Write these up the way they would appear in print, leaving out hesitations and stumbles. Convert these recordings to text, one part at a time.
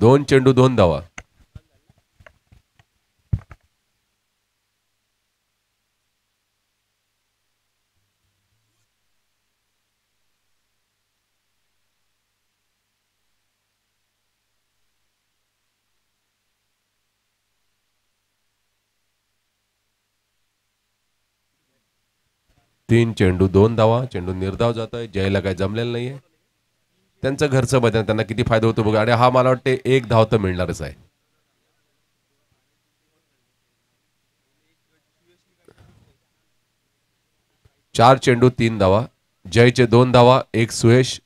2 चेंडू 2 धावा. तीन चेंडू 2 धावा. चेंडू निर्धाव जातोय. जयला काही जमलेलं नाहीये. त्यांचं घरचं मैदान, त्यांना किती फायदा होतो बघा. आणि हा मला वाटते 1 धाव तर मिळणारच आहे. चार चेंडू 3 धावा. जयचे 2 धावा. 1 सुयश,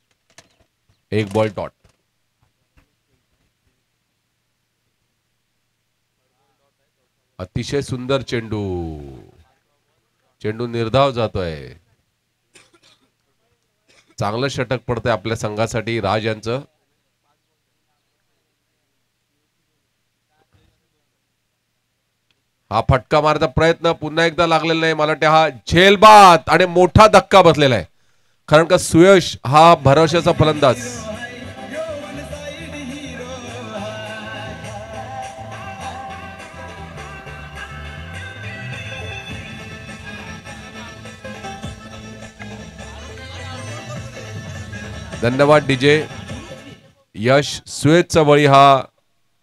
1 बॉल डॉट. अतिशय सुंदर चेंडू. चेंडू निर्धाव जातोय. चांगलं षटक पडतंय आपल्या संघासाठी राज यांचं. हा फटका मारण्याचा प्रयत्न पुन्हा एकदा लागलेला नाही. मला वाटतं हा झेलबाद आणि मोठा धक्का बसलेला आहे. कारण का सुयश हा भरवशाचा फलंदाज. धन्यवाद डीजे. यश सुयशचा बळी. हा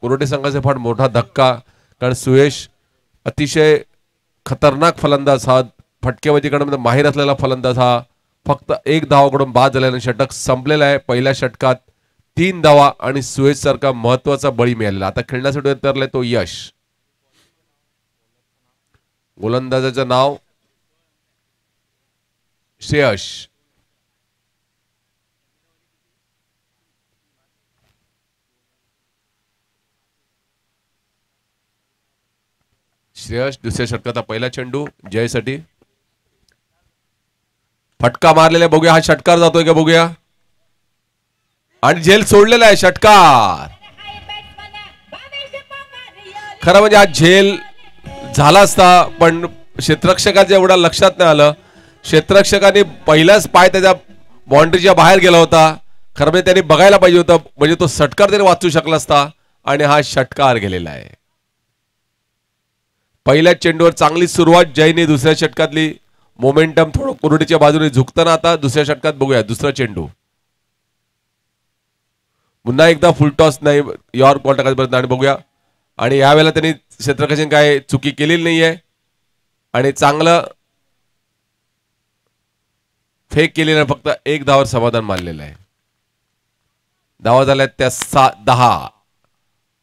कुरोटे संघाचा फार मोठा धक्का. कारण सुयश अतिशय खतरनाक फलंदाज. हा फटकेबाजी करण्यामध्ये माहीर असलेला फलंदाज. हा फक्त 1 धावाकडून बाद झाल्याने षटक संपलेला आहे. पहिल्या षटकात 3 धावा आणि सुयश सारखा महत्वाचा बळी मिळालेला. आता खेळण्यासाठी उतरलाय तो यश. गोलंदाजाचं नाव श्रेयश. श्रेयश दुसऱ्या षटकाचा पहिला चेंडू जयसाठी. फटका मारलेला बघूया. हा षटकार जातोय का बघूया. आणि झेल सोडलेला आहे. षटकार. खरं म्हणजे हा झेल झाला असता पण क्षेत्ररक्षकाच्या एवढा लक्षात नाही आलं. क्षेत्ररक्षकाने पहिलाच पाय त्याच्या बाउंड्रीच्या बाहेर गेला होता. खरं म्हणजे त्यांनी बघायला पाहिजे होतं. म्हणजे तो षटकार त्याने वाचू शकला असता. आणि हा षटकार गेलेला आहे. पहिल्या चेंडूवर चांगली सुरुवात जयने. दुसऱ्या षटकातली मोमेंटम थोडं कुरुडीच्या बाजूने झुकताना आता दुसऱ्या षटकात बघूया. दुसरा चेंडू पुन्हा एकदा फुलटॉस नाही यॉर्क बॉल टाकायपर्यंत. आणि बघूया. आणि यावेळेला त्यांनी क्षेत्ररक्षकाने काय चुकी केलेली नाहीये. आणि चांगलं फेक केलेलं. फक्त 1 धावावर समाधान मानलेलं आहे. धावा झाल्या त्या 10.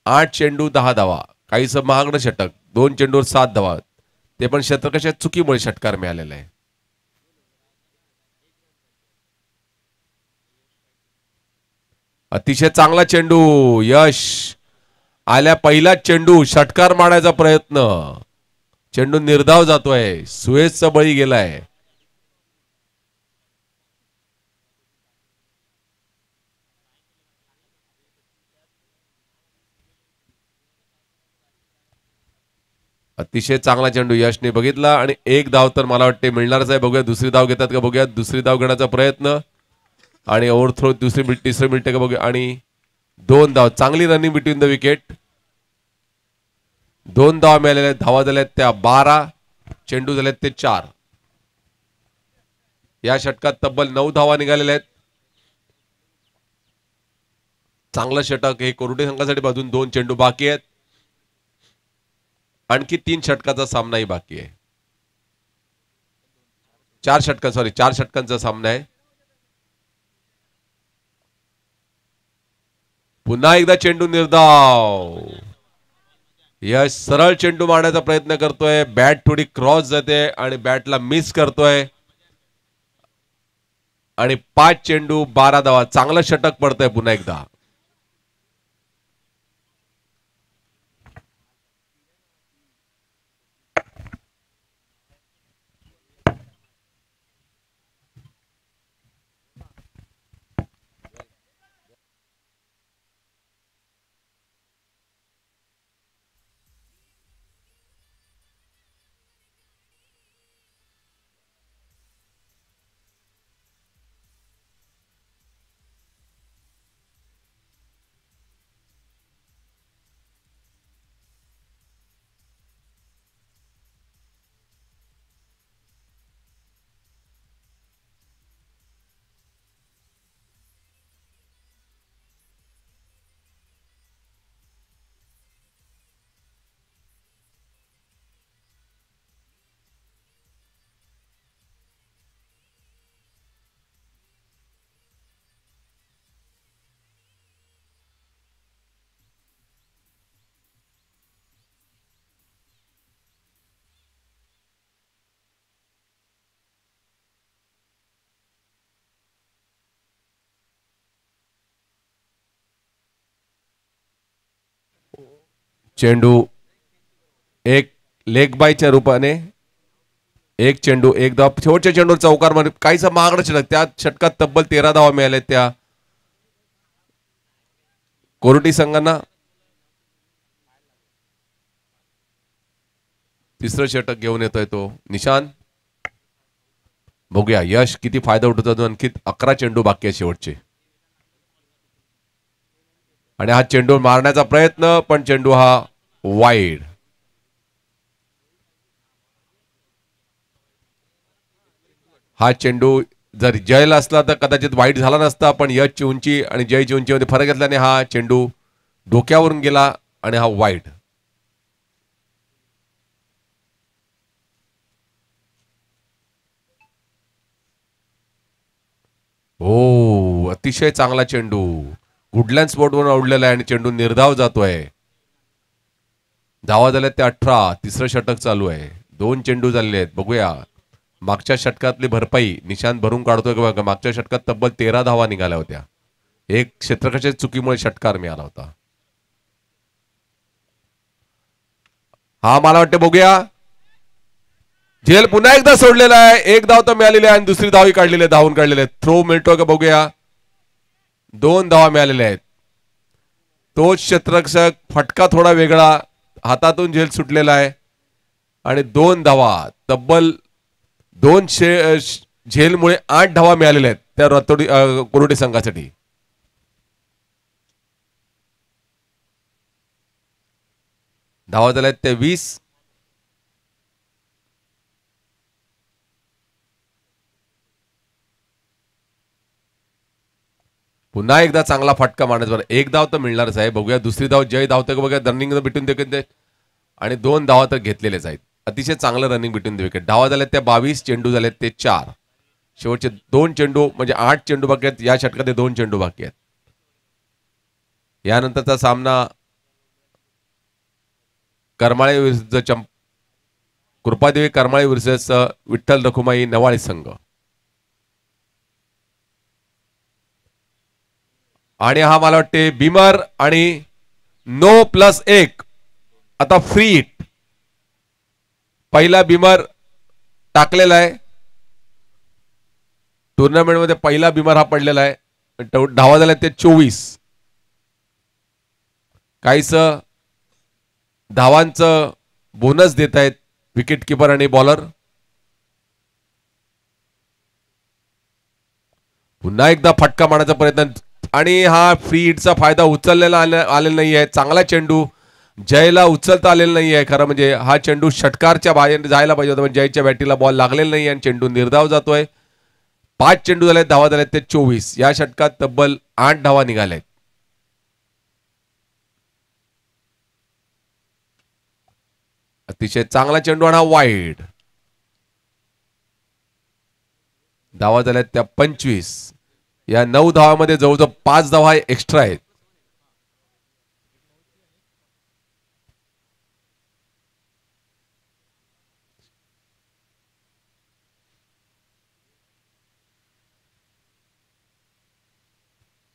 8 चेंडू 10 धावा. काहीसं महागडं षटक. 2 चेंडूवर 7 धावा. ते पण क्षेत्ररक्षकाच्या चुकीमुळे षटकार मिळालेला आहे. अतिशय चांगला चेंडू. यश आल्या पहिला चेंडू षटकार मारायचा प्रयत्न. चेंडू निर्धाव जातोय. सुयशचा बळी गेलाय. अतिशय चांगला चेंडू यशने बघितला. आणि 1 धाव तर मला वाटते मिळणारच आहे. बघूया दुसरी धाव घेतात का बघूया. दुसरी धाव घेण्याचा प्रयत्न. आणि ओव्हरथ्रो तिसरी मिनिट का बघूया. आणि 2 धाव. चांगली रनिंग बिटवीन द विकेट. 2 धावा मिळालेल्या. धावा झाल्यात त्या 12. चेंडू झालेत ते 4. या षटकात तब्बल 9 धावा निघालेल्या आहेत. चांगलं षटक हे कोरुटे संघासाठी. बाजून 2 चेंडू बाकी आहेत. आणखी 3 षटकाचा सामनाही बाकी आहे. 4 षटकांचा सामना आहे. पुन्हा एकदा चेंडू निर्धाव. यश सरळ चेंडू मारण्याचा प्रयत्न करतोय. बॅट थोडी क्रॉस जाते आणि बॅटला मिस करतोय. आणि 5 चेंडू 12 धावा. चांगलं षटक पडतंय पुन्हा एकदा. चेंडू एक लेग बायच्या रूपाने एक चेंडू एक धाव. शेवटच्या चेंडूवर चौकार मध्ये काहीसा महागडा षटक. त्या षटकात तब्बल 13 धावा मिळाल्या त्या कोर्टी संघांना. तिसरं षटक घेऊन येतोय तो निशांत. बघूया यश किती फायदा उठवतो. आणखी 11 चेंडू बाकी आहे शेवटचे. आणि हा चेंडू मारण्याचा प्रयत्न पण चेंडू हा वाईड. हा चेंडू जर जयला असला तर कदाचित वाईट झाला नसता. पण यशची उंची आणि जयची उंचीमध्ये फरक असल्याने हा चेंडू डोक्यावरून गेला आणि हा वाईड. हो अतिशय चांगला चेंडू. वुडलँड स्पोर्टवरून आवडलेला आहे आणि चेंडू निर्धाव जातोय. धावा झाल्यात ते 18. तिसरं षटक चालू आहे. 2 चेंडू झालेले आहेत. बघूया मागच्या षटकातली भरपाई निशांत भरून काढतोय का बघा. मागच्या षटकात तब्बल 13 धावा निघाल्या होत्या. एक क्षेत्ररक्षकाच्या चुकीमुळे षटकार मिळाला होता. हा मला वाटतं बघूया. झेल पुन्हा एकदा सोडलेला आहे. एक धाव तर मिळालेली आहे आणि दुसरी धावही काढलेली आहे. धावून काढलेले आहेत. थ्रो मिळतोय का बघूया. 2 धावा मिळालेल्या आहेत. तोच क्षेत्ररक्षक. फटका थोडा वेगळा. हातातून झेल सुटलेला आहे आणि 2 धावा. तब्बल 2 झेलमुळे 8 धावा मिळालेल्या आहेत त्या कोरोटी संघासाठी. धावा झाल्या आहेत त्या 20. पुन्हा एकदा चांगला फटका मारण्याचा. एक धाव तर मिळणारच आहे. बघूया दुसरी धाव जय धावते का बघूया. रनिंग बिटून विकेट आणि 2 धावा तर घेतलेलेच आहेत. अतिशय चांगलं रनिंग बिटून द विकेट. धावा झाल्यात त्या 22. चेंडू झालेत ते 4. शेवटचे 2 चेंडू म्हणजे 8 चेंडू बाकी आहेत. या षटकात 2 चेंडू बाकी आहेत. यानंतरचा सामना करमाळे विरुद्ध कृपादेवी करमाळे वर्सेस विठ्ठल रखुमाई नवाळी संघ. आणि हा मला वाटते बिमर आणि नो +1 आता फ्री हिट. पहिला बिमर टाकलेला आहे. टुर्नामेंट मध्ये पहिला बिमर हा पडलेला आहे. धावा झाल्या ते 24. काहीच धावांचं बोनस देत आहेत विकेट किपर आणि बॉलर. पुन्हा एकदा फटका मारण्याचा प्रयत्न आणि हा फ्री हिटचा फायदा उचललेला आलेला नाही आहे. चांगला चेंडू जयला उचलता आलेला नाही आहे. खरं म्हणजे हा चेंडू षटकारच्या बाहेर जायला पाहिजे होता पण जयच्या बॅटीला बॉल लागलेला नाही आणि चेंडू निर्धाव जातोय. 5 चेंडू झाले. धावा झाल्यात ते 24. या षटकात तब्बल 8 धावा निघाल्यात. अतिशय चांगला चेंडू आणि हा वाईड. धावा झाल्यात त्या 25. या 9 धावामध्ये जवळजवळ 5 धावा एक्स्ट्रा आहेत.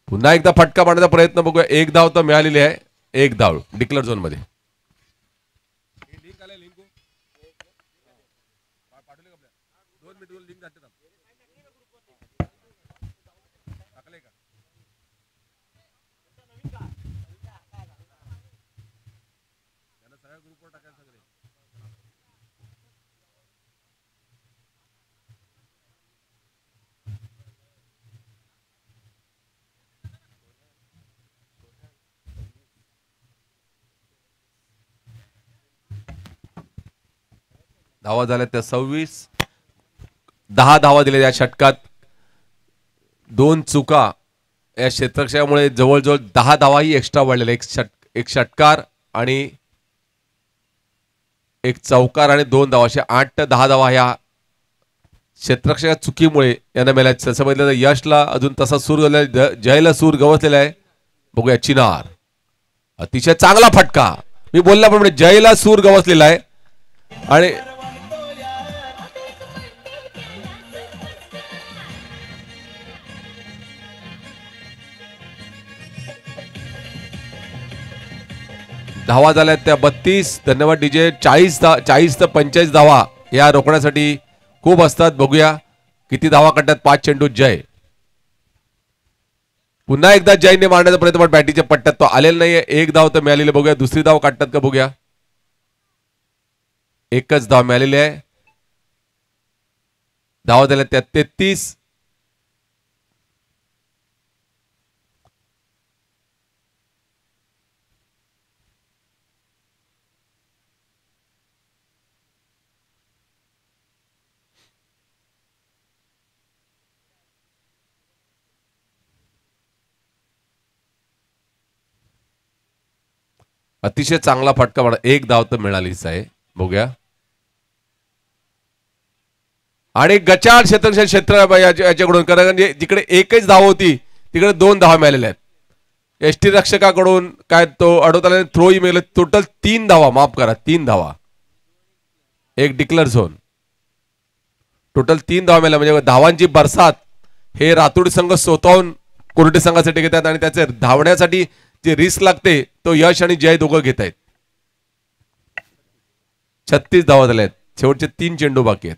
पुन्हा एकदा फटका मारण्याचा प्रयत्न बघूया. 1 धाव तर मिळालेली आहे. 1 धाव डिक्लेअर झोन मध्ये. धावा झाल्या त्या 26. 10 धावा दिल्या या षटकात. 2 चुका या क्षेत्ररक्षकामुळे जवळजवळ 10 धावाही एक्स्ट्रा वाढलेल्या. एक षटकार आणि एक चौकार आणि 2 धावा अशा 8 ते 10 धावा या क्षेत्ररक्षकाच्या चुकीमुळे यांना मिळाल्या. तसं बघितलं तर यशला अजून तसा सूर झालेला. जयला सूर गवसलेला आहे. बघूया चिनार. अतिशय चांगला फटका. मी बोलल्याप्रमाणे जयला सूर गवसलेला आहे आणि धावा झाल्यात त्या 32. धन्यवाद डीजे. 40 ते 45 धावा या रोखण्यासाठी खूप असतात. बघूया किती धावा काढतात 5 चेंडू. जय पुन्हा एकदा जयने मारण्याचा प्रयत्न, पण बॅटीच्या पट्ट्यात तो आलेला नाहीये. 1 धाव तर मिळालेली. बघूया दुसरी धाव काढतात का बघूया. एकच धाव मिळालेली आहे. धावा झाल्या त्या 33. अतिशय चांगला फटका मारा. 1 धाव तर मिळालीच आहे. बघूया. आणि गचाळ क्षेत्र याच्याकडून, कारण जिकडे एकच धाव होती तिकडे 2 धावा मिळालेल्या आहेत. एसटी रक्षकाकडून काय तो अडवताना थ्रोही मिळाले. टोटल 3 धावा. माफ करा, 3 धावा. एक डिक्लेअर झोन. टोटल 3 धावा मिळाल्या. म्हणजे धावांची बरसात हे रातोडी संघ स्वतःहून कोरटे संघासाठी घेतात आणि त्याचे धावण्यासाठी जे रिस्क लागते तो यश आणि जय दोघं घेत आहेत. 36 धावा झाल्या आहेत. शेवटचे 3 चेंडू बाकी आहेत.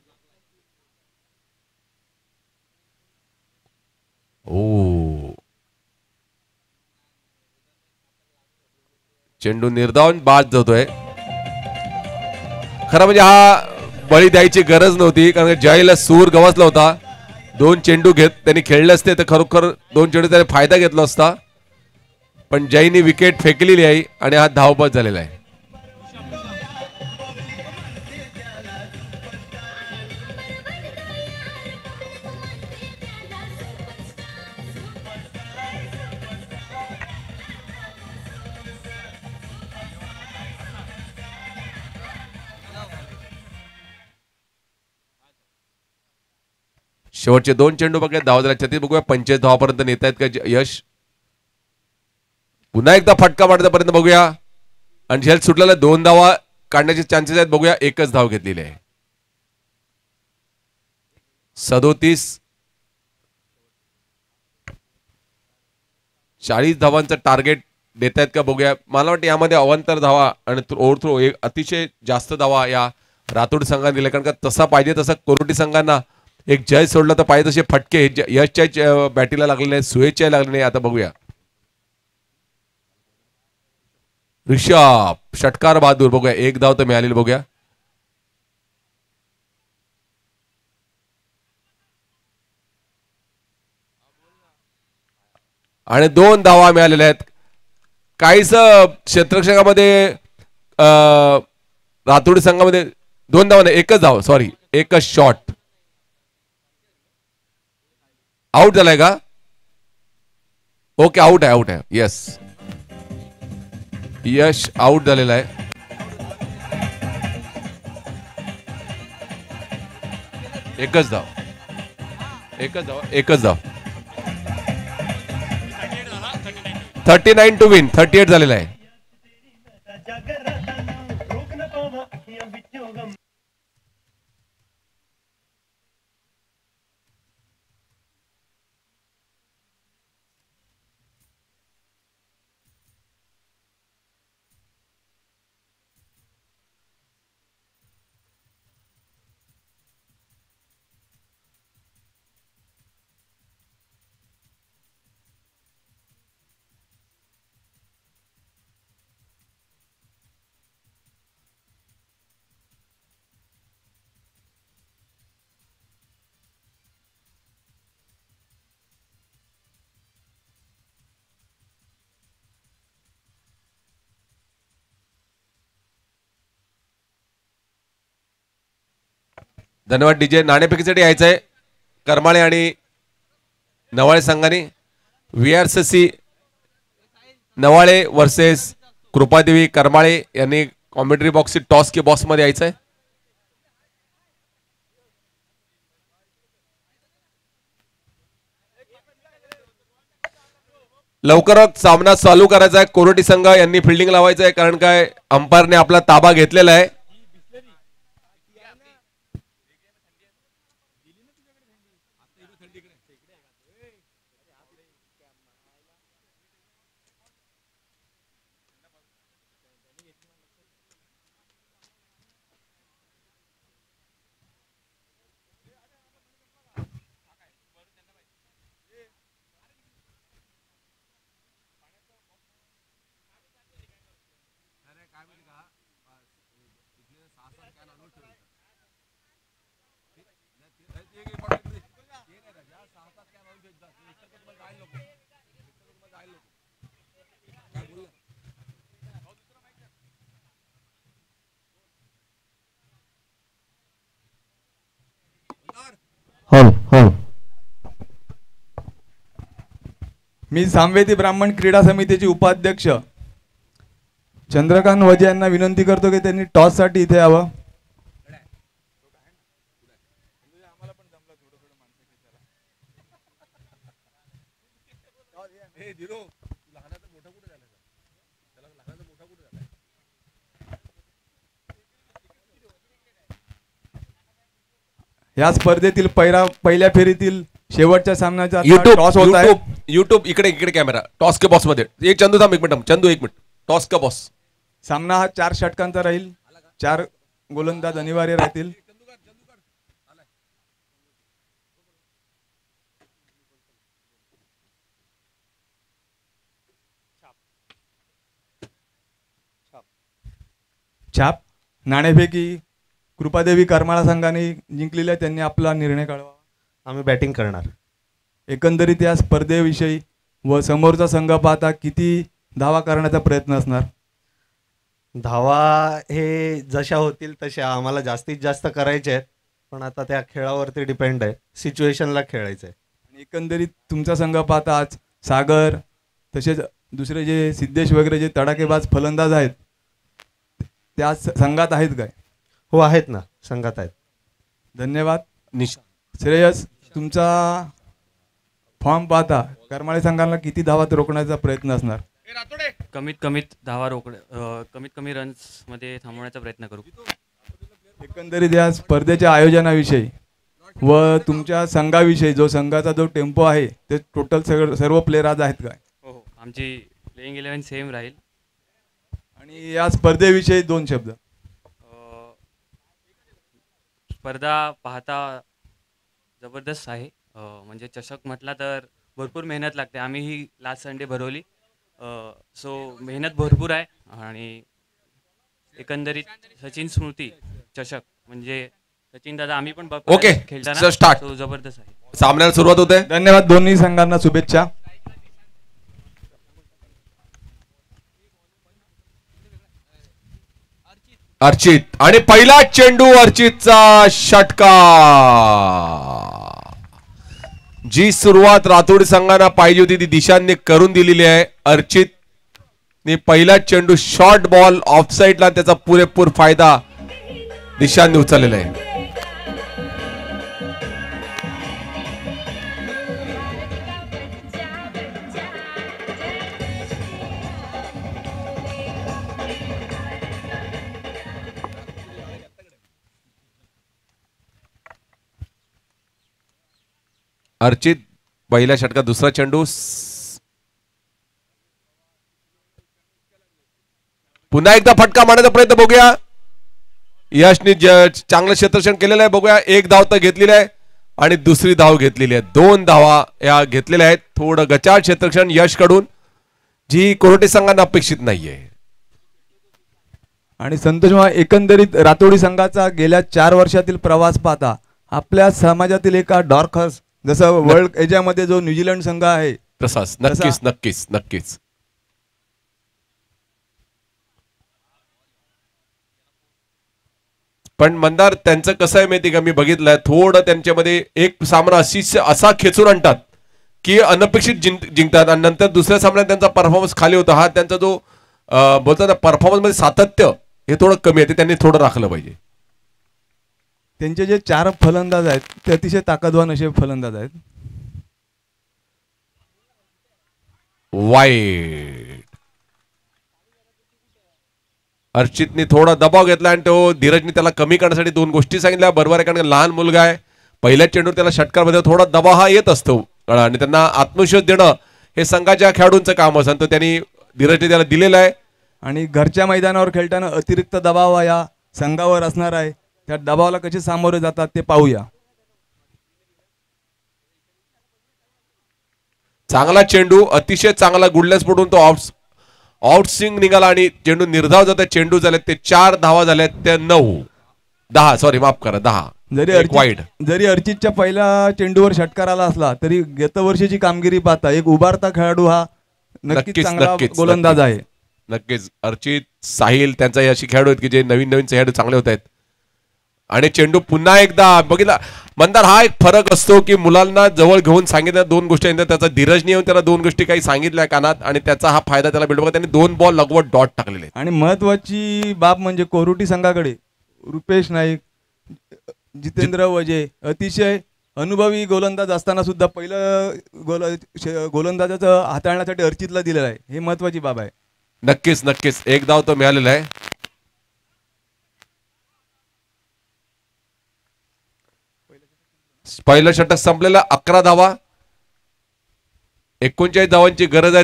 ओ चेंडू निर्धावून बाद जातोय. खरं म्हणजे हा बळी द्यायची गरज नव्हती, कारण जयला सूर गवसला होता. 2 चेंडू घेत त्यांनी खेळले असते तर खरोखर 2 चेंडू त्याने फायदा घेतला असता. पण जयनी विकेट फेकलेली आहे आणि हा धावबाद झालेला आहे. शेवटचे 2 चेंडू बघा. धावा झाल्या 36. बघूया 25 धावापर्यंत नेत आहेत का यश. पुन्हा एकदा फटका मारण्यापर्यंत बघूया. आणि झेल सुटलेला 2 धावा काढण्याचे चान्सेस आहेत. बघूया. एकच धाव घेतलेली आहे. 37. 40 धावांचं टार्गेट देत आहेत का बघूया. मला वाटतं यामध्ये अवांतर धावा आणि ओव्हरथ्रो अतिशय जास्त धावा या रातोडी संघाने दिल्या, कारण का तसा पाहिजे तसा कोरोटी संघांना एक जय सोडला तर पाहिजे तसे फटके यशच्या बॅटीला लागले नाही, सुयशच्या लागले नाही. आता बघूया. ऋषभ षटकार बहादूर. बघूया 1 धाव तर मिळालेली. बघूया. आणि 2 धावा मिळालेल्या आहेत. काहीच क्षेत्ररक्षकामध्ये रातोडी संघामध्ये 2 धावा नाही, 1च धाव. Sorry, 1च shot. आउट झालाय का. ओके, आउट आहे. आउट आहे. येस, यश आउट झालेला आहे. एकच धाव. 39 टू विन. 38 झालेला आहे. धन्यवाद डीजे. नाणेफेकीसाठी यायचं आहे करमाळे आणि नवाळे संघाने. VRCC नवाळे वर्सेस कृपादेवी करमाळे यांनी कॉमेंट्री बॉक्स टॉस के बॉक्स मध्ये यायचं आहे. लवकरच सामना चालू करायचा आहे. कोरोटी संघ यांनी फिल्डिंग लावायचं आहे, कारण काय अंपायरने आपला ताबा घेतलेला आहे. मी सामवेदी ब्राह्मण क्रीडा समितीचे उपाध्यक्ष चंद्रकांत वजे यांना विनंती करतो की त्यांनी टॉस साठी इथे यावं. या स्पर्धेतील पहिल्या फेरीतील शेवटच्या सामन्याचा टॉस होत आहे. युट्यूब इकडे इकडे कॅमेरा टॉस के बॉस मध्ये एक चंदू थांब एक मिनिट चंदू एक मिनिट टॉस का बॉस. सामना हा 4 षटकांचा राहील. 4 गोलंदाज अनिवार्य राहतील. छाप नाणेफेकी कृपादेवी करमाळा संघाने जिंकलेल्या त्यांनी आपला निर्णय कळवा. आम्ही बॅटिंग करणार. एकंदरीत या स्पर्धेविषयी व समोरचा संघ पाहता किती धावा करण्याचा प्रयत्न असणार? धावा हे जशा होतील तशा आम्हाला जास्तीत जास्त करायचे आहेत, पण आता त्या खेळावरती डिपेंड आहे, सिच्युएशनला खेळायचं आहे. एकंदरीत तुमचा संघ पाहता आज सागर तसेच दुसरे जे सिद्धेश वगैरे जे तडाखेबाज फलंदाज आहेत त्या संघात आहेत काय? हो आहेत ना, संघात आहेत. धन्यवाद. श्रेयस, तुमचा फॉर्म पाहता करमाळे संघाला किती धावात रोखण्याचा प्रयत्न असणार? कमीत कमी रन्स मध्ये थांबवण्याचा प्रयत्न करू. एकंदरीत या स्पर्धेच्या आयोजनाविषयी व तुमच्या संघाविषयी जो संघाचा जो टेम्पो आहे ते टोटल सर्व प्लेयर आज आहेत काय? हो, आमची प्लेइंग 11 सेम राहील. आणि या स्पर्धेविषयी 2 शब्द. स्पर्धा पाहता जबरदस्त आहे. म्हणजे चषक म्हटला तर भरपूर मेहनत लागते. आम्ही ही लास्ट संडे भरवली, सो मेहनत भरपूर आहे. आणि एकंदरीत सचिन स्मृती चषक म्हणजे सचिन दादा आम्ही पण ओके खेळताना स्टार्ट जबरदस्त आहे. सामन्याला सुरुवात होते. धन्यवाद. दोन्ही संघांना शुभेच्छा. अर्चित आणि पहिला चेंडू अर्चितचा षटका. जी सुरुवात रातोडी संघांना पाहिजे होती ती दिशांनी करून दिलेली आहे. अर्चित ने पहिला चेंडू शॉर्ट बॉल ऑफसाईडला त्याचा पुरेपूर फायदा दिशांनी उचललेला आहे. अर्चित पहिल्या षटकात दुसरा चेंडू. पुन्हा एकदा फटका मारण्याचा प्रयत्न बघूया. यशने चांगलं क्षेत्ररक्षण केलेलं आहे. बघूया, 1 धाव तर घेतलेली आहे आणि दुसरी धाव घेतलेली आहे. 2 धावा या घेतलेल्या आहेत. थोडं गचाळ क्षेत्ररक्षण यश कडून जी कोरोटे संघांना अपेक्षित नाहीये. आणि संतोष, एकंदरीत रातोडी संघाचा गेल्या 4 वर्षातील प्रवास पाहता आपल्या समाजातील एका डॉर्कस जसं वर्ल्ड याच्यामध्ये जो न्यूझीलंड संघ आहे तसाच नक्कीच नक्कीच नक्कीच. पण मंदार त्यांचं कसं आहे माहिती का, मी बघितलंय थोडं त्यांच्यामध्ये एक सामना असा खेचून आणतात की अनपेक्षित जिंकतात आणि नंतर दुसऱ्या सामन्यात त्यांचा परफॉर्मन्स खाली होता. हा त्यांचा जो बोलतात ना परफॉर्मन्स मध्ये सातत्य हे थोडं कमी आहे, ते त्यांनी थोडं राखलं पाहिजे. त्यांचे जे 4 फलंदाज आहेत ते अतिशय ताकदवान असे फलंदाज आहेत. वाईट. अर्चितने थोडा दबाव घेतला आणि तो धीरजने त्याला कमी करण्यासाठी 2 गोष्टी सांगितल्या. बरोबर आहे, कारण लहान मुलगा आहे. पहिल्या चेंडूवर त्याला षटकामध्ये थोडा दबाव हा येत असतो आणि त्यांना आत्मविश्वास देणं हे संघाच्या खेळाडूंचं काम असतं. तो त्यांनी धीरजने त्याला दिलेलं आहे. आणि घरच्या मैदानावर खेळताना अतिरिक्त दबाव या संघावर असणार आहे. त्या दबावाला कसे सामोरे जातात ते पाहूया. चांगला चेंडू, अतिशय चांगला गुडलेस पडून तो आउटस्विंग निघाला आणि चेंडू निर्धाव जातात. चेंडू झाले ते 4 धावा झाल्यात, त्या 9 10 सॉरी माफ करा 10. जरी अर्चितच्या पहिल्या चेंडूवर षटकार आला असला तरी गत वर्षीची कामगिरी पाहता एक उभारता खेळाडू हा नक्कीच चांगला गोलंदाज आहे. नक्कीच अर्चित, साहिल त्यांचा अशी खेळाडू आहेत की जे नवीन नवीन खेळाडू चांगले होत आहेत. आणि चेंडू पुन्हा एकदा बघितला मंदार, हा एक फरक असतो की मुलांना जवळ घेऊन सांगितल्या दोन गोष्टी, त्याचा धीरजने येऊन त्याला दोन गोष्टी काही सांगितल्या कानात आणि त्याचा हा फायदा त्याला भेटतो. त्यांनी 2 बॉल लगवत डॉट टाकलेले. आणि महत्वाची बाब म्हणजे कोरुटी संघाकडे रुपेश नाईक, जितेंद्र वजे अतिशय अनुभवी गोलंदाज असताना सुद्धा पहिलं गोलंदाजाचं हाताळण्यासाठी अर्चितला दिलेलं आहे. हे महत्वाची बाब आहे. नक्कीच नक्कीच एक धाव तो मिळालेला आहे. पहिलं षटक संपलेलं 11 धावा, 39 धावांची गरज आहे.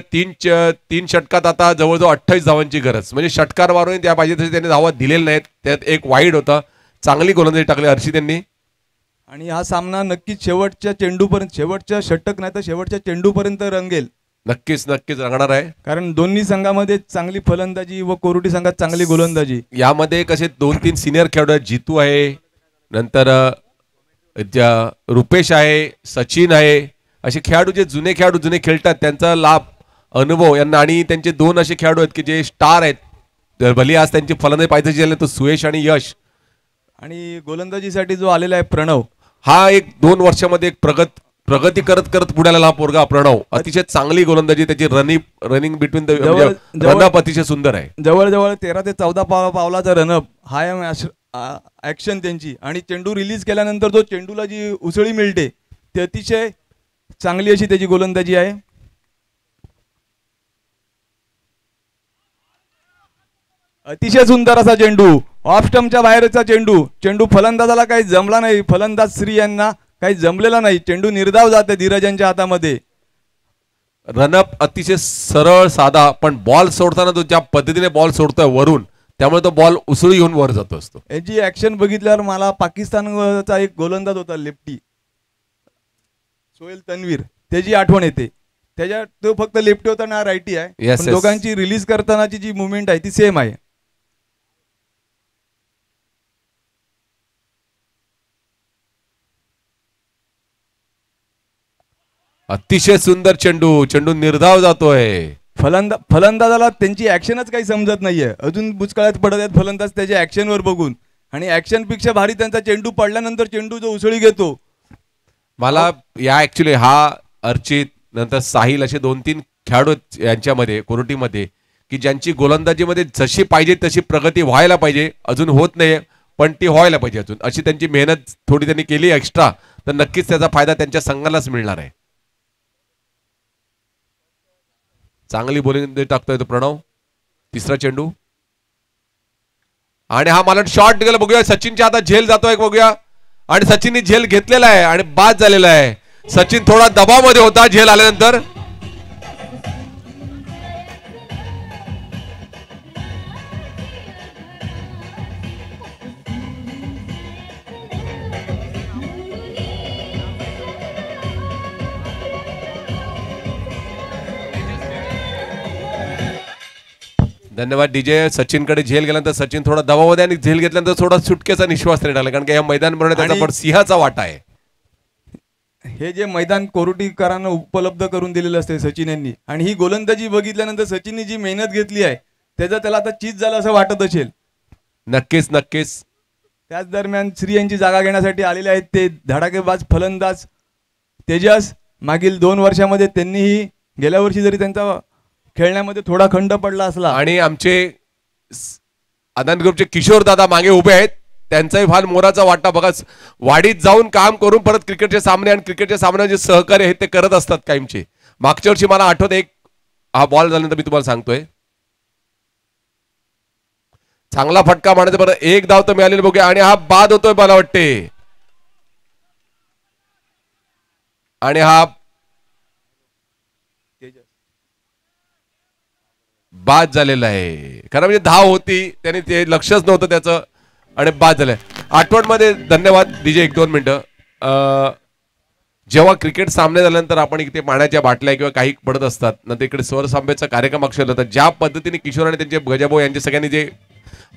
3 षटकात आता जवळजवळ 28 धावांची गरज, म्हणजे षटकार मारून त्या पाहिजे तसे त्यांनी धावा दिलेल्या नाहीत. त्यात एक वाईड होता. चांगली गोलंदाजी टाकली हर्षित यांनी. आणि हा सामना नक्कीच शेवटच्या चेंडूपर्यंत, शेवटच्या षटक नाही तर शेवटच्या चेंडूपर्यंत रंगेल. नक्कीच नक्कीच रंगणार आहे. कारण दोन्ही संघामध्ये चांगली फलंदाजी व कोरुटी संघात चांगली गोलंदाजी. यामध्ये कसे 2-3 सिनियर खेळाडू आहेत. जितू आहे, नंतर रुपेश आहे, सचिन आहे, असे खेळाडू जे जुने खेळतात त्यांचा लाभ अनुभव यांना. आणि त्यांचे 2 असे खेळाडू आहेत की जे स्टार आहेत. भले आज त्यांची फलंदाजी पाहिजे झाली तो सुयश आणि यश. आणि गोलंदाजीसाठी जो आलेला आहे प्रणव, हा एक 2 वर्षामध्ये एक प्रगती करत करत पुढे आलेला प्रणव. अतिशय चांगली गोलंदाजी, त्याची रनिंग बिटवीन द रनअप अतिशय सुंदर आहे. जवळजवळ 13 ते 14 पावलाचा रनअप हा ऍक्शन त्यांची. आणि चेंडू रिलीज केल्यानंतर जो चेंडूला जी उसळी मिळते ती अतिशय चांगली अशी त्याची गोलंदाजी आहे. अतिशय सुंदर असा चेंडू, ऑफ स्टंपच्या बाहेरचा चेंडू फलंदाजाला काही जमला नाही. फलंदाज श्री यांना काही जमलेला नाही. चेंडू निर्धाव जाते धीरजांच्या हातामध्ये. रनअप अतिशय सरळ साधा, पण बॉल सोडताना तो ज्या पद्धतीने बॉल सोडतोय वरून, त्यामुळे तो बॉल उसळी येऊन वर जातो असतो. याची ऍक्शन बघितल्यावर मला पाकिस्तानचा एक गोलंदाज होता लेफ्टी सोहेल तन्वीर, त्याची आठवण येते. त्याच्या तो फक्त लेफ्टी होता ना रायटी आहे. पण दोघांची रिलीज करतानाची जी मुवमेंट आहे ती सेम आहे. अतिशय सुंदर चेंडू निर्धाव जातोय. फलंदाजाला त्यांची ऍक्शनच काही समजत नाहीये. अजून बुचकाळ्यात पडत आहेत फलंदाज त्याच्या ऍक्शनवर बघून. आणि ऍक्शन पेक्षा भारी त्यांचा चेंडू पडल्यानंतर चेंडू जो उसळी घेतो. मला या ऍक्च्युली हा अर्चित नंतर साहिल असे 2-3 खेळाडू यांच्यामध्ये कोरोटीमध्ये की ज्यांची गोलंदाजीमध्ये जशी पाहिजे तशी प्रगती व्हायला पाहिजे, अजून होत नाहीये पण ती व्हायला पाहिजे अजून. अशी त्यांची मेहनत थोडी त्यांनी केली एक्स्ट्रा तर नक्कीच त्याचा फायदा त्यांच्या संघालाच मिळणार आहे. चांगली बॉलिंग टाकतोय तो प्रणव. तिसरा चेंडू आणि हा मला शॉट गेला. बघूया सचिनच्या हातात झेल जातोय बघूया. आणि सचिनने झेल घेतलेला आहे आणि बाद झालेला आहे. सचिन थोडा दबावामध्ये होता झेल आल्यानंतर. धन्यवाद डीजे. सचिन कडे झेल गेल्यानंतर सचिन थोडा दबावामध्ये आणि झेल घेतल्यानंतर थोडा सुटकेचा निश्वास नाही टाकला, कारण की या मैदान बनवण्यात त्याचा पण सिंहाचा वाटा आहे. हे जे मैदान कोरुटीकरांना उपलब्ध करून दिलेलं असते सचिन यांनी. आणि ही गोलंदाजी बघितल्यानंतर सचिनने जी मेहनत घेतली आहे त्याचा त्याला आता चीज झालं असं वाटत असेल. नक्कीच नक्कीच. त्याच दरम्यान श्री यांची जागा घेण्यासाठी आलेले आहेत ते धडाकेबाज फलंदाज तेजस. मागील 2 वर्षामध्ये त्यांनीही, गेल्या वर्षी जरी त्यांचा खेळण्यामध्ये थोडा खंड पडला असला. आणि आमचे आनंद ग्रुपचे किशोर दादा मागे उभे आहेत, त्यांचाही फार मोलाचा वाटा. बघा वाडीत जाऊन काम करून परत क्रिकेटचे सामने आणि क्रिकेटच्या सामने जे सहकार्य आहेत ते करत असतात कायमचे. मागच्या वर्षी मला आठवत एक हा बॉल झाल्यानंतर मी तुम्हाला सांगतोय चांगला फटका मारायचा. बरं एक धाव तर मिळालेली बघूया आणि हा बाद होतोय मला वाटते. आणि हा बाद झालेला आहे. खरं म्हणजे धाव होती, त्याने ते लक्षच नव्हतं त्याचं आणि बाद झालंय. आठवणमध्ये धन्यवाद डीजे. 1-2 मिनिटं. जेव्हा क्रिकेट सामने झाल्यानंतर आपण इथे पाण्याच्या बाटल्या किंवा काही पडत असतात नंतर इकडे स्वर सामनेचा कार्यक्रम अक्षर होता. ज्या पद्धतीने किशोर आणि त्यांचे गजाभाऊ यांचे सगळ्यांनी जे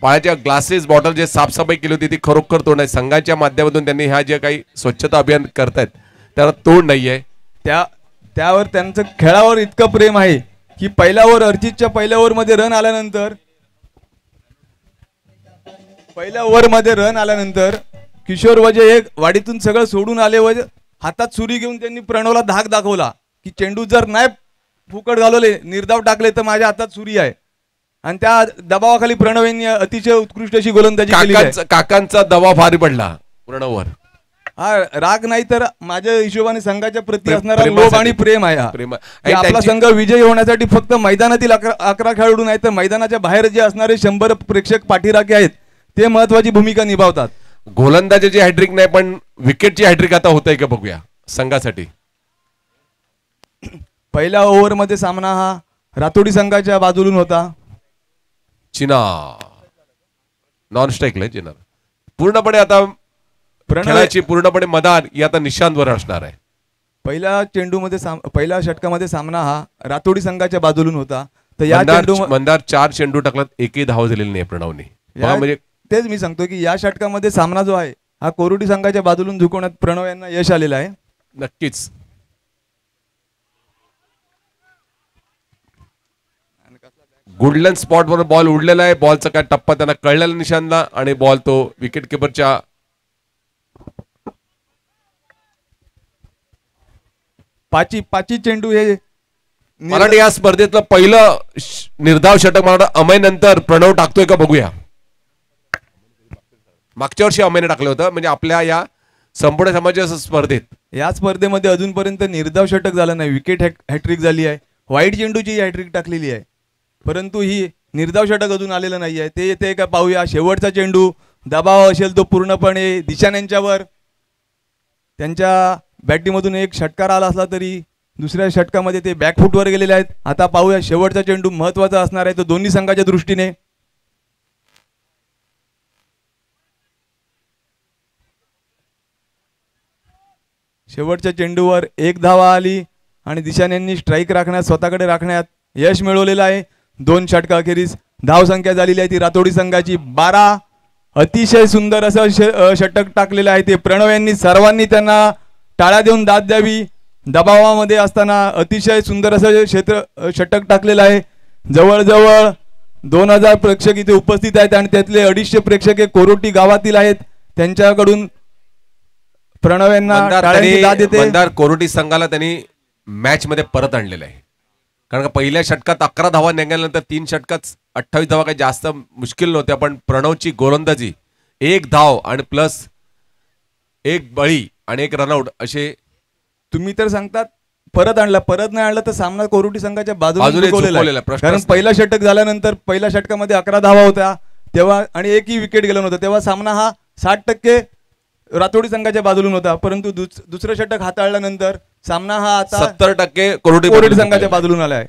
पाण्याच्या ग्लासेस बॉटल जे साफसफाई केली होती ती खरोखर तोड नाही. संघाच्या माध्यमातून त्यांनी ह्या जे काही स्वच्छता अभियान करतायत त्याला तोड नाहीये. त्यावर त्यांचं खेळावर इतकं प्रेम आहे की पहिल्या ओव्हर अर्जितच्या पहिल्या ओव्हरमध्ये रन आल्यानंतर किशोर वजे एक वाडीतून सगळं सोडून आले व हातात सुरी घेऊन त्यांनी प्रणवला धाक दाखवला की चेंडू जर नाही फुकट घालवले निर्धाव टाकले तर माझ्या हातात सुरी आहे. आणि त्या दबावाखाली प्रणव यांनी अतिशय उत्कृष्ट अशी गोलंदाजी केली आहे. काकांचा दबाव भारी पडला प्रणववर. हा राग नाही तर माझ्या हिशोबाने संघाच्या प्रती असणारा लोभ आणि प्रेम आहे. आपला संघ विजयी होण्यासाठी फक्त मैदानातील 11 खेळाडू नाही तर मैदानाच्या बाहेर जे असणारे 100 प्रेक्षक पाठीराखे आहेत ते महत्वाची भूमिका निभावतात. गोलंदाजाची हॅट्रिक नाही पण विकेटची हॅट्रिक आता होत आहे का बघूया संघासाठी. पहिल्या ओव्हरमध्ये सामना हा रातोडी संघाच्या बाजूला होता. चिना नॉन स्ट्राईकला चिना पूर्णपणे आता खेळाची पूर्णपणे मदार ही आता निशांतवर असणार आहे. पहिल्या षटकामध्ये सामना हा रातोडी संघाच्या बाजूला होता. तर या मंदार 4 चेंडू टाकलात एकही धाव झालेली नाही प्रणवने. म्हणजे तेच मी सांगतो की या षटकामध्ये सामना जो आहे हा कोरुटी संघाच्या बाजूला झुकवण्यात प्रणव यांना यश आलेलं आहे. नक्कीच गुडलँड स्पॉट वर बॉल उडलेला आहे. बॉलचा काय टप्पा त्यांना कळलेला निशांतला आणि बॉल तो विकेट किपरच्या पाची चेंडू हे मला या स्पर्धेतलं पहिलं निर्धाव षटक मला अमय नंतर प्रणव टाकतोय का बघूया. मागच्या वर्षी अमयने टाकलं होतं म्हणजे आपल्या या संपूर्ण समाजाच्या स्पर्धेत. या स्पर्धेमध्ये अजूनपर्यंत निर्धाव षटक झालं नाही. विकेट हॅट्रिक झाली आहे. व्हाईट चेंडूची हॅट्रिक टाकलेली आहे परंतु ही निर्धाव षटक अजून आलेलं नाही आहे. ते येते का पाहूया. शेवटचा चेंडू दबाव असेल तो पूर्णपणे दिशान यांच्यावर. त्यांच्या बॅटीमधून एक षटकार आला असला तरी दुसऱ्या षटकामध्ये ते बॅकफुटवर गेलेले आहेत. आता पाहूया शेवटचा चेंडू महत्वाचा असणार आहे तो दोन्ही संघाच्या दृष्टीने. शेवटच्या चेंडूवर एक धावा आली आणि दिशान यांनी स्ट्राईक स्वतःकडे राखण्यात यश मिळवलेलं आहे. 2 षटका अखेरीस धावसंख्या झालेली आहे ती रातोडी संघाची 12. अतिशय सुंदर असं षटक टाकलेलं आहे ते प्रणव यांनी. सर्वांनी त्यांना टाळ्या देऊन दाद द्यावी. दबावामध्ये असताना अतिशय सुंदर असं षटक टाकलेलं आहे. जवळजवळ 2000 प्रेक्षक इथे उपस्थित आहेत आणि त्यातले 250 प्रेक्षक हे कोरोटी गावातील आहेत. त्यांच्याकडून प्रणव यांना टाळ्यांची दाद येते. मंदार कोरोटी संघाला त्यांनी मॅच मध्ये परत आणलेलं आहे कारण का पहिल्या षटकात 11 धावा निघाल्यानंतर 3 षटकात 28 धावा काही जास्त मुश्किल नव्हत्या. पण प्रणवची गोलंदाजी 1 धाव आणि प्लस 1 बळी आणि 1 रनआउट असे. तुम्ही तर सांगतात परत नाही आणलं तर सामना कोरुटी संघाच्या बाजूने कारण पहिला षटक झाल्यानंतर पहिल्या षटकामध्ये 11 धावा होत्या तेव्हा आणि एकही विकेट गेला नव्हता. तेव्हा सामना हा 60% रातोडी संघाच्या बाजूला होता परंतु दुसरं षटक हाताळल्यानंतर सामना हा आता 70% कोरुटी संघाच्या बाजूला आला आहे.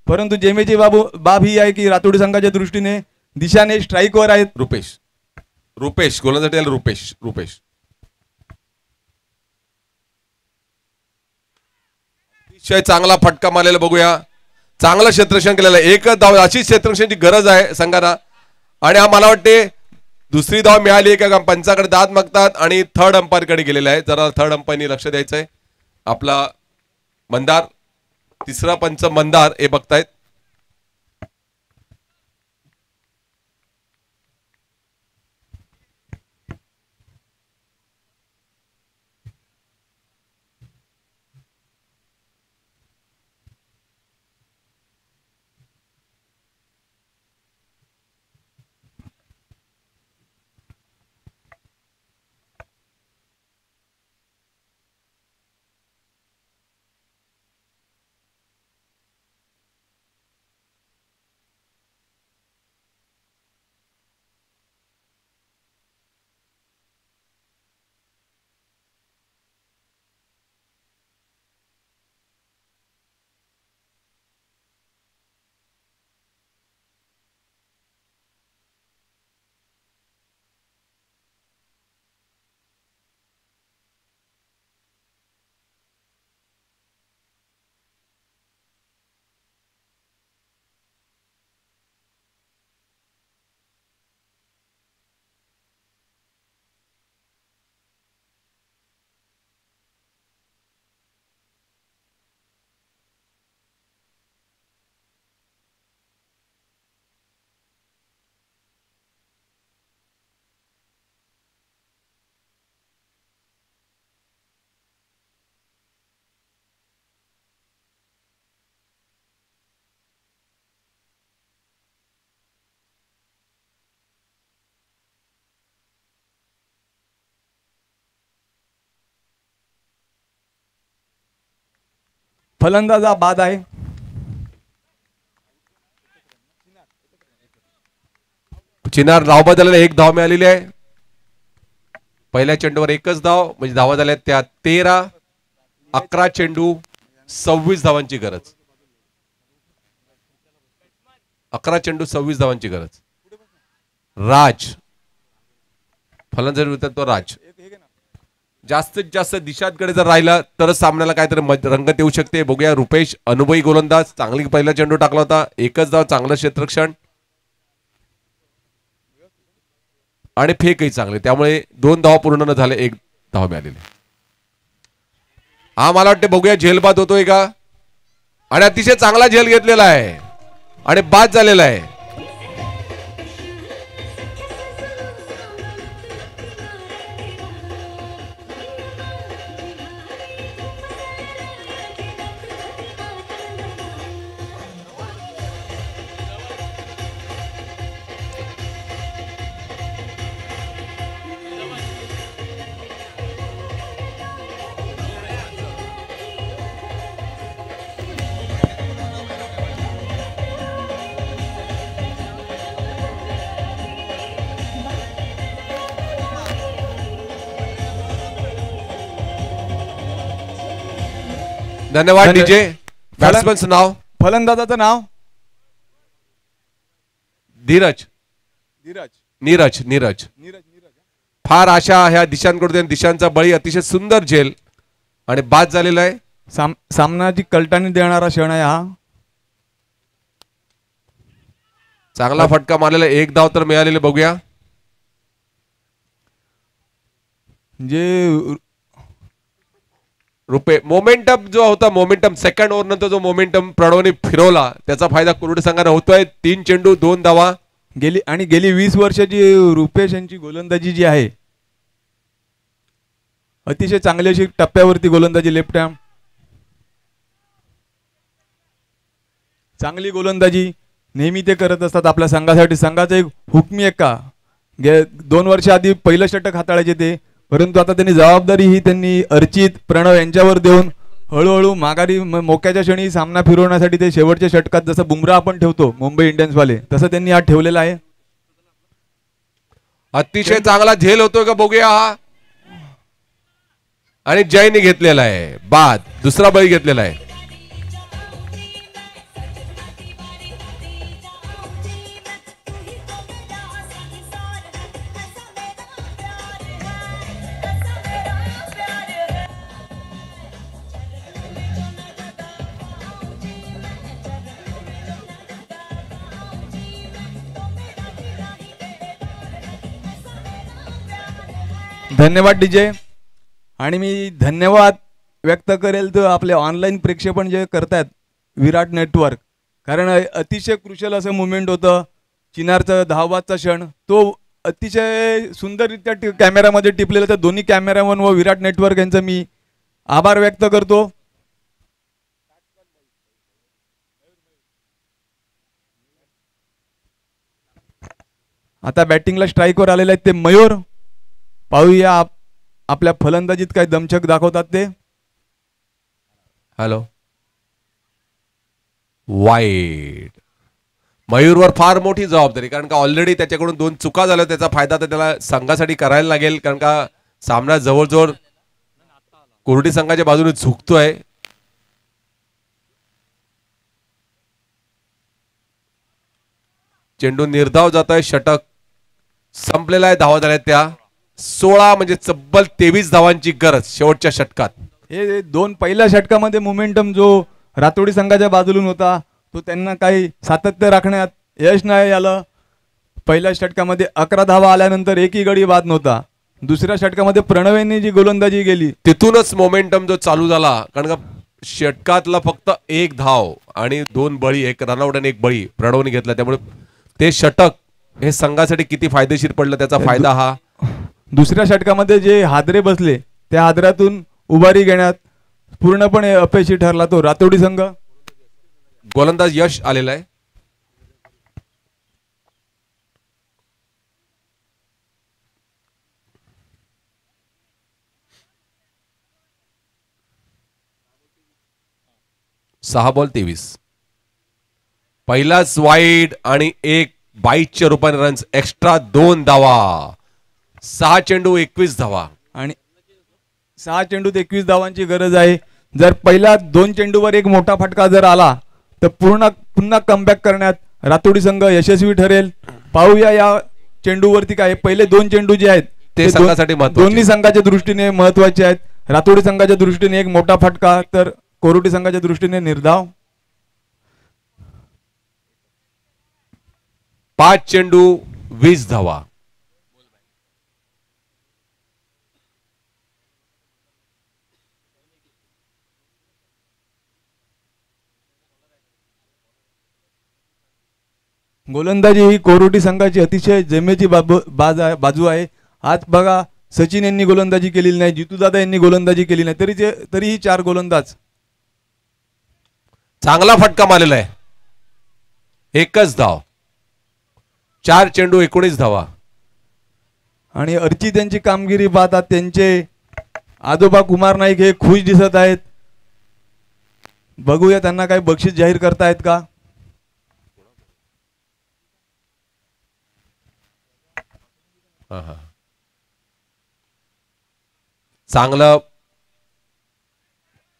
परंतु जेमेची बाब ही आहे की रातोडी संघाच्या दृष्टीने दिशाने स्ट्राईकवर आहेत. रुपेश गोलंदाजी रुपेश चांगला फटका मारलेला बघूया. चांगलं क्षेत्ररक्षण केलेलं आहे. एकच धाव अशी क्षेत्ररक्षणाची गरज आहे संघाला आणि हा मला वाटते दुसरी धाव मिळाली आहे का पंचाकडे दाद मागतात आणि थर्ड अंपायर कडे गेलेला आहे. जरा थर्ड अंपायरनी लक्ष द्यायचंय. आपला मंदार तिसरा पंच मंदार हे बघतायत. फलंदाज हा बाद आहे. चिनार धाव बदलला, 1 धाव मिळालेली आहे. पहिल्या चेंडूवर एकच धाव, म्हणजे धावा झाल्या त्या 13. 11 चेंडू 26 धावांची गरज. 11 चेंडू 26 धावांची गरज. राज फलंदाज विरुद्ध तो राज. जास्तीत जास्त दिशांकडे जर राहिला तर सामन्याला काहीतरी रंगत येऊ शकते. बघूया. रुपेश अनुभवी गोलंदाज, चांगली पहिला चेंडू टाकला होता, एकच धाव, चांगलं क्षेत्ररक्षण आणि फेकही चांगले, त्यामुळे 2 धावा पूर्ण न झाले, 1 धाव मिळालेली. हा मला वाटते बघूया झेलबाद होतोय का, आणि अतिशय चांगला झेल घेतलेला आहे आणि बाद झालेला आहे. धन्यवाद डीजे. बॅट्समनचं नाव, फलंदाजाचं नाव धीरज. नीरज. नीरज. फार आशा ह्या दिशांकडून, दिशांचा बळी, अतिशय सुंदर झेल आणि बाद झालेला आहे. सामनाची कलटाणी देणारा क्षण आहे हा. चांगला फटका मारलेला, 1 धाव तर मिळालेले. बघूया. जे रुपे मोमेंटम जो होता, मोमेंटम सेकंड ओव्हर नंतर जो मोमेंटम प्रणवने फिरवला त्याचा फायदा कुरुड संघाने होतोय. 3 चेंडू 2 धावा. गेली 20 वर्षाची रुपेश यांची गोलंदाजी जी आहे, अतिशय चांगली अशी टप्प्यावरती गोलंदाजी, लेफ्ट हँड चांगली गोलंदाजी नेहमी ते करत असतात आपल्या संघासाठी. संघाचा एक हुकमी एक्का 2 वर्ष आधी पहिलं षटक हाताळायचे ते, परंतु आता त्यांनी जबाबदारी ही त्यांनी अर्चित, प्रणव यांच्यावर देऊन हळूहळू माघारी मोक्याच्या क्षणी सामना फिरवण्यासाठी ते शेवटच्या षटकात जसं बुमराह आपण ठेवतो मुंबई इंडियन्स वाले, तसं त्यांनी आज ठेवलेला आहे. अतिशय चांगला झेल होतोय का बघूया हा, आणि जयने घेतलेला आहे बाद, दुसरा बळी घेतलेला आहे. धन्यवाद डीजे. आणि मी धन्यवाद व्यक्त करेल तर आपले ऑनलाईन प्रेक्षेपण जे करतायत विराट नेटवर्क, कारण अतिशय क्रुशल असं मुवमेंट होतं. चिनारचं धावबादचा क्षण तो अतिशय सुंदररित्या कॅमेरामध्ये टिपलेलं, तर दोन्ही कॅमेरामन व विराट नेटवर्क यांचं मी आभार व्यक्त करतो. आता बॅटिंगला स्ट्राईकवर आलेले आहेत ते मयूर. पाहूया आपल्या फलंदाजीत काय दमछक दाखवतात ते. हॅलो. वाईट. मयूरवर फार मोठी जबाबदारी, कारण का ऑलरेडी त्याच्याकडून 2 चुका झाल्या, त्याचा फायदा तर त्याला संघासाठी करायला लागेल, कारण का सामना जवळजवळ कोरडी संघाच्या बाजूने झुकतोय. चेंडू निर्धाव जात आहे, षटक संपलेला आहे, धावा झाल्या त्या 16, म्हणजे तब्बल 23 धावांची गरज शेवटच्या षटकात. हे 2 पहिल्या षटकामध्ये मोमेंटम जो रातोडी संघाच्या बाजूला होता तो त्यांना काही सातत्य राखण्यात यश नाही आलं. पहिल्या षटकामध्ये 11 धावा आल्यानंतर एकही गडी बाद नव्हता. दुसऱ्या षटकामध्ये प्रणवेंनी जी गोलंदाजी केली तिथूनच मोमेंटम जो चालू झाला, कारण का षटकातला फक्त 1 धाव आणि 2 बळी, 1 रनआउट आणि 1 बळी प्रणवने घेतला, त्यामुळे ते षटक हे संघासाठी किती फायदेशीर पडलं त्याचा फायदा हा. दुसऱ्या षटकामध्ये जे हादरे बसले त्या हादऱ्यातून उभारी घेण्यात पूर्णपणे अपयशी ठरला तो रातोडी संघ. गोलंदाज यश आलेला आहे. 6 बॉल 23. पहिलाच वाईड आणि 1 22च्या रूपाने रन्स एक्स्ट्रा 2 धावा. 6 चेंडू 21 धावा आणि 6 चेंडूत 21 धावांची गरज आहे. जर पहिल्या 2 चेंडूवर एक मोठा फटका जर आला तर पुन्हा कमबॅक करण्यात रातोडी संघ यशस्वी ठरेल. पाहूया या चेंडूवरती काय. पहिले 2 चेंडू जे आहेत ते संघासाठी महत्त्वाचे. दोन्ही संघाच्या दृष्टीने महत्वाचे आहेत. रातोडी संघाच्या दृष्टीने एक मोठा फटका तर कोरोटी संघाच्या दृष्टीने निर्धाव. 5 चेंडू 20 धावा. गोलंदाजी ही कोरोटी संघाची अतिशय जमेची बाजू आहे. आज बघा सचिन यांनी गोलंदाजी केलेली नाही, जितूदादा यांनी गोलंदाजी केली नाही, तरीही 4 गोलंदाज. चांगला फटका मारलेला आहे. 1च धाव. 4 चेंडू 19 धावा. आणि अर्चित यांची कामगिरी पाहतात. त्यांचे आजोबा कुमार नाईक हे खुश दिसत आहेत. बघूया त्यांना काही बक्षीस जाहीर करतायत का. चांगलं.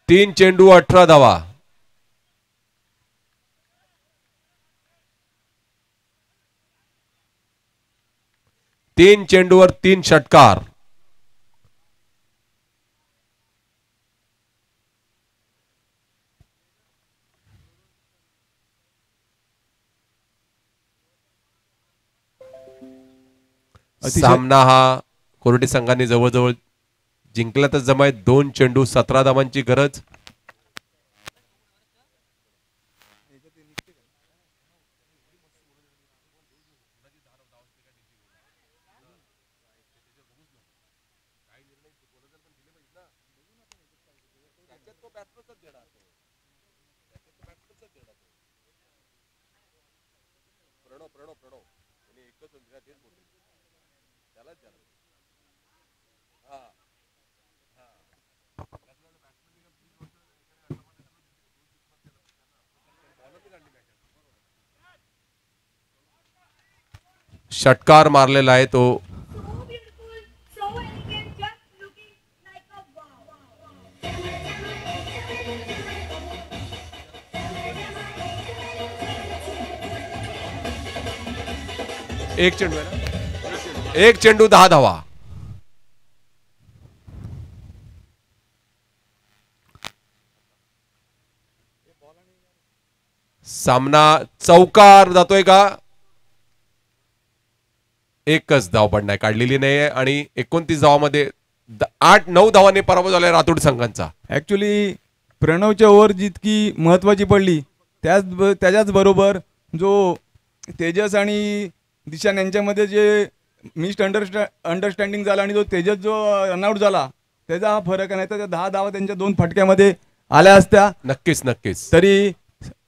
3 चेंडू 18 धावा. 3 चेंडूवर 3 षटकार. सामना हा कोरोटी संघाने जवळजवळ जिंकला तर जमाय. 2 चेंडू 17 धावांची गरज. षटकार मारलेला आहे तो. एक चेंडू 10 धावा. सामना चौकार जातोय का. 1च धाव पडणार काढलेली नाहीये आणि 29 धावामध्ये 8-9 धावांनी पराभव झालाय रातोड संघांचा. ऍक्च्युली प्रणवच्या ओव्हर जितकी महत्वाची पडली त्याच्याच बरोबर जो तेजस आणि दिशान यांच्यामध्ये जे अंडरस्टँडिंग झाला आणि जो तेजस जो रनआउट झाला त्याचा हा फरक आहे. नाही तर 10 धावा त्यांच्या 2 फटक्यामध्ये आल्या असत्या. नक्कीच नक्कीच. तरी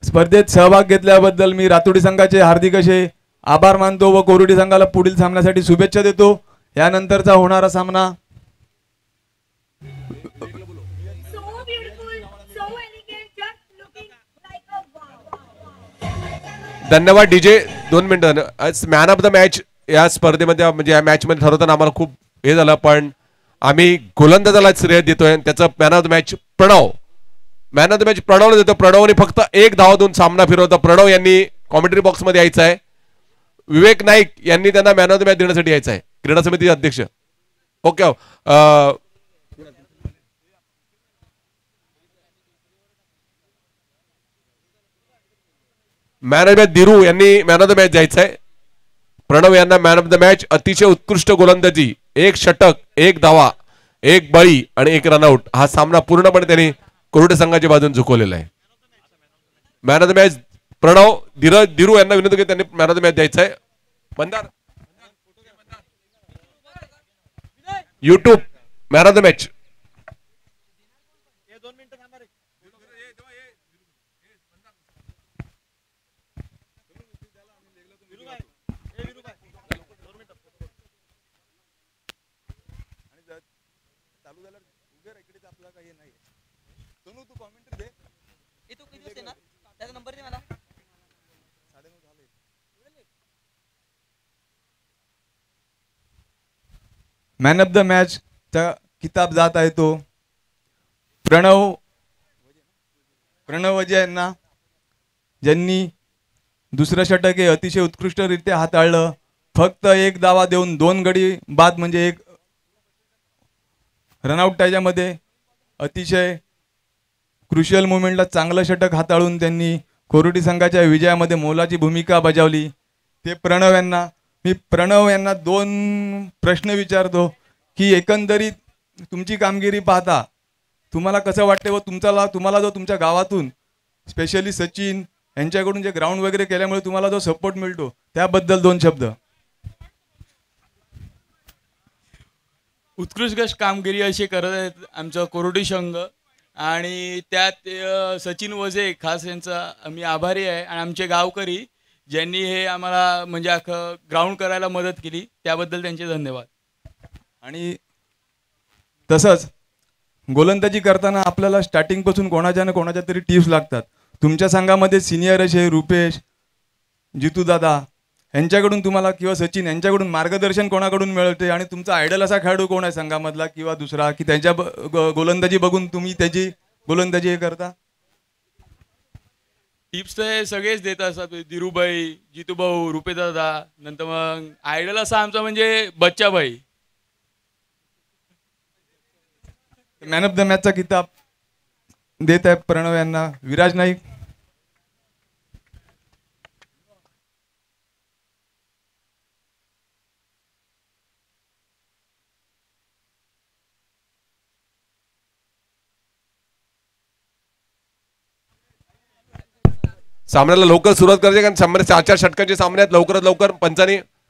स्पर्धेत सहभाग घेतल्याबद्दल मी रातोडी संघाचे हार्दिक असे आभार मानतो व कोरोटी संघाला पुढील सामन्यासाठी शुभेच्छा देतो. यानंतरचा होणारा सामना धन्यवाद डीजे. 2 मिनिटं. मॅन ऑफ द मॅच या स्पर्धेमध्ये म्हणजे या मॅच मध्ये ठरवताना आम्हाला खूप हे झालं पण आम्ही गोलंदाजाला श्रेय देतोय. त्याचं man of the match Pranav. Man of the match प्रणवला देतो. प्रणवने फक्त 1 धाव देऊन सामना फिरवता. प्रणव यांनी कॉमेंट्री बॉक्स मध्ये यायचं आहे. विवेक नाईक यांनी त्यांना मॅन ऑफ द मॅच देण्यासाठी यायचं आहे. क्रीडा समिती अध्यक्ष. Okay. Man of the match Diru यांनी मॅन ऑफ द मॅच द्यायचं आहे. प्रणव यांना मॅन ऑफ द मॅच. अतिशय उत्कृष्ट गोलंदाजी. 1 षटक 1 धावा 1 बळी आणि 1 रनआउट. हा सामना पूर्णपणे त्यांनी कोरोटी संघाच्या बाजूने झुकवलेला आहे. Man of the match Pranav. Diru यांना विनंती की त्यांनी मॅन ऑफ द मॅच द्यायचं आहे. Mandar YouTube man of the match. Man of the मॅचचा किताब जात आहे तो प्रणव अजय यांना, ज्यांनी दुसरं षटक हे अतिशय उत्कृष्टरित्या हाताळलं. फक्त एक धावा देऊन 2 गडी बाद म्हणजे एक रनआउट त्याच्यामध्ये अतिशय क्रुशियल मुवमेंटला चांगलं षटक हाताळून त्यांनी कोरोटी संघाच्या विजयामध्ये मोलाची भूमिका बजावली. ते प्रणव यांना 2 प्रश्न विचारतो की एकंदरीत तुमची कामगिरी पाहता तुम्हाला कसं वाटते व तुम्हाला जो तुमच्या गावातून स्पेशली सचिन यांच्याकडून जे ग्राउंड वगैरे केल्यामुळे तुम्हाला जो सपोर्ट मिळतो त्याबद्दल 2 शब्द. उत्कृष्ट कामगिरी अशी करत आहेत आमचा कोरोटी संघ आणि त्यात सचिन वजे खास यांचा आम्ही आभारी आहे आणि आमचे गावकरी ज्यांनी हे आम्हाला म्हणजे अख्खं ग्राउंड करायला मदत केली त्याबद्दल त्यांचे धन्यवाद. आणि तसंच गोलंदाजी करताना आपल्याला स्टार्टिंगपासून कोणाच्या तरी टिप्स लागतात. तुमच्या संघामध्ये सिनियर असे रुपेश, जितूदादा यांच्याकडून तुम्हाला किंवा सचिन यांच्याकडून मार्गदर्शन कोणाकडून मिळते आणि तुमचा आयडल असा खेळाडू कोण आहे संघामधला किंवा दुसरा की त्यांच्या गोलंदाजी बघून तुम्ही त्याची गोलंदाजी हे करता? टिप्स तर सगळेच देत असतात, धीरूभाई, जितूभाऊ, रुपेदादा, नंतर मग आयडल असा आमचा म्हणजे बच्चाभाई. मॅन ऑफ द मॅचचा किताब देत आहे प्रणव यांना विराज नाईक. सामन्याला लवकर सुरुवात करायची कारण सामने 4-4 षटकांचे सामने आहेत. लवकरात लवकर पंचांनी